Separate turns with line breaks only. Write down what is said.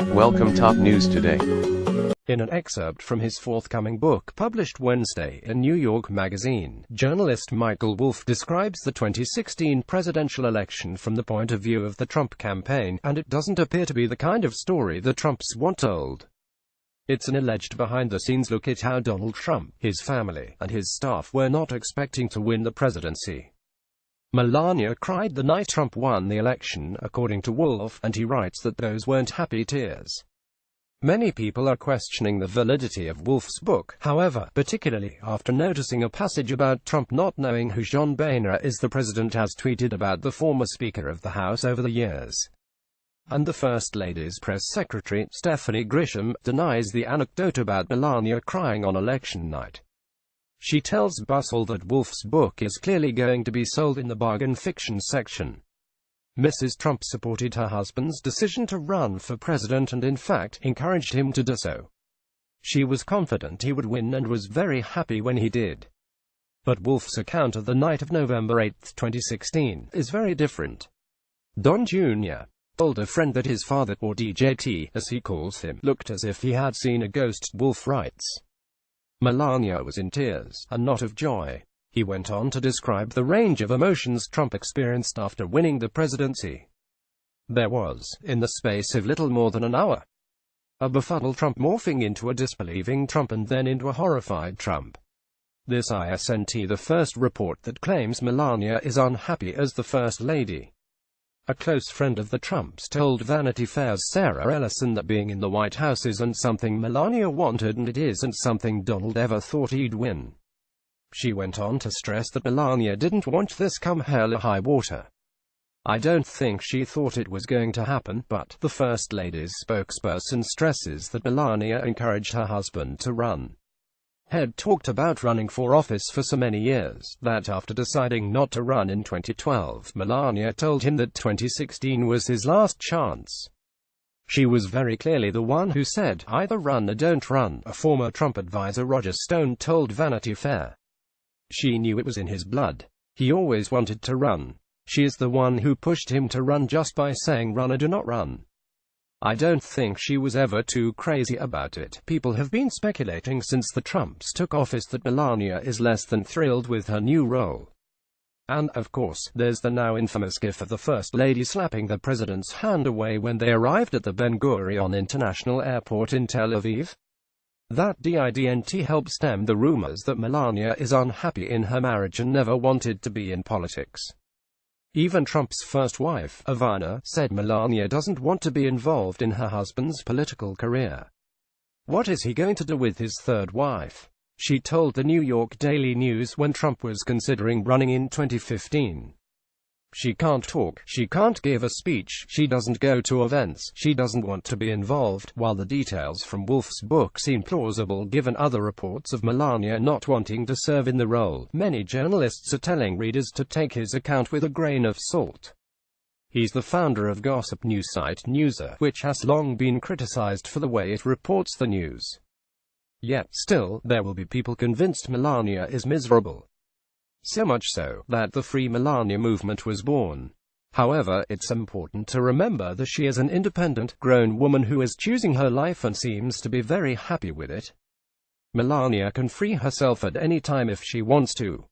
Welcome top news today.
In an excerpt from his forthcoming book published Wednesday in New York Magazine, journalist Michael Wolff describes the 2016 presidential election from the point of view of the Trump campaign, and it doesn't appear to be the kind of story the Trumps want told. It's an alleged behind-the-scenes look at how Donald Trump, his family, and his staff were not expecting to win the presidency. Melania cried the night Trump won the election, according to Wolff, and he writes that those weren't happy tears. Many people are questioning the validity of Wolff's book, however, particularly after noticing a passage about Trump not knowing who John Boehner is. The president has tweeted about the former Speaker of the House over the years. And the First Lady's press secretary, Stephanie Grisham, denies the anecdote about Melania crying on election night. She tells Bustle that Wolff's book is clearly going to be sold in the bargain fiction section. Mrs. Trump supported her husband's decision to run for president and in fact, encouraged him to do so. She was confident he would win and was very happy when he did. But Wolff's account of the night of November 8, 2016, is very different. Don Jr. told a friend that his father, or DJT, as he calls him, looked as if he had seen a ghost. Wolff writes, Melania was in tears, and not of joy. He went on to describe the range of emotions Trump experienced after winning the presidency. There was, in the space of little more than an hour, a befuddled Trump morphing into a disbelieving Trump and then into a horrified Trump. This isn't the first report that claims Melania is unhappy as the First Lady. A close friend of the Trumps told Vanity Fair's Sarah Ellison that being in the White House isn't something Melania wanted and it isn't something Donald ever thought he'd win. She went on to stress that Melania didn't want this come hell or high water. I don't think she thought it was going to happen, but the First Lady's spokesperson stresses that Melania encouraged her husband to run. Had talked about running for office for so many years, that after deciding not to run in 2012, Melania told him that 2016 was his last chance. She was very clearly the one who said, either run or don't run, a former Trump advisor Roger Stone told Vanity Fair. She knew it was in his blood. He always wanted to run. She is the one who pushed him to run just by saying run or do not run. I don't think she was ever too crazy about it. People have been speculating since the Trumps took office that Melania is less than thrilled with her new role. And, of course, there's the now infamous gif of the First Lady slapping the president's hand away when they arrived at the Ben Gurion International Airport in Tel Aviv. That didn't help stem the rumors that Melania is unhappy in her marriage and never wanted to be in politics. Even Trump's first wife, Ivana, said Melania doesn't want to be involved in her husband's political career. What is he going to do with his third wife? She told the New York Daily News when Trump was considering running in 2015. She can't talk, she can't give a speech, she doesn't go to events, she doesn't want to be involved. While the details from Wolff's book seem plausible given other reports of Melania not wanting to serve in the role, many journalists are telling readers to take his account with a grain of salt. He's the founder of gossip news site Newser, which has long been criticized for the way it reports the news. Yet, still, there will be people convinced Melania is miserable. So much so, that the Free Melania movement was born. However, it's important to remember that she is an independent, grown woman who is choosing her life and seems to be very happy with it. Melania can free herself at any time if she wants to.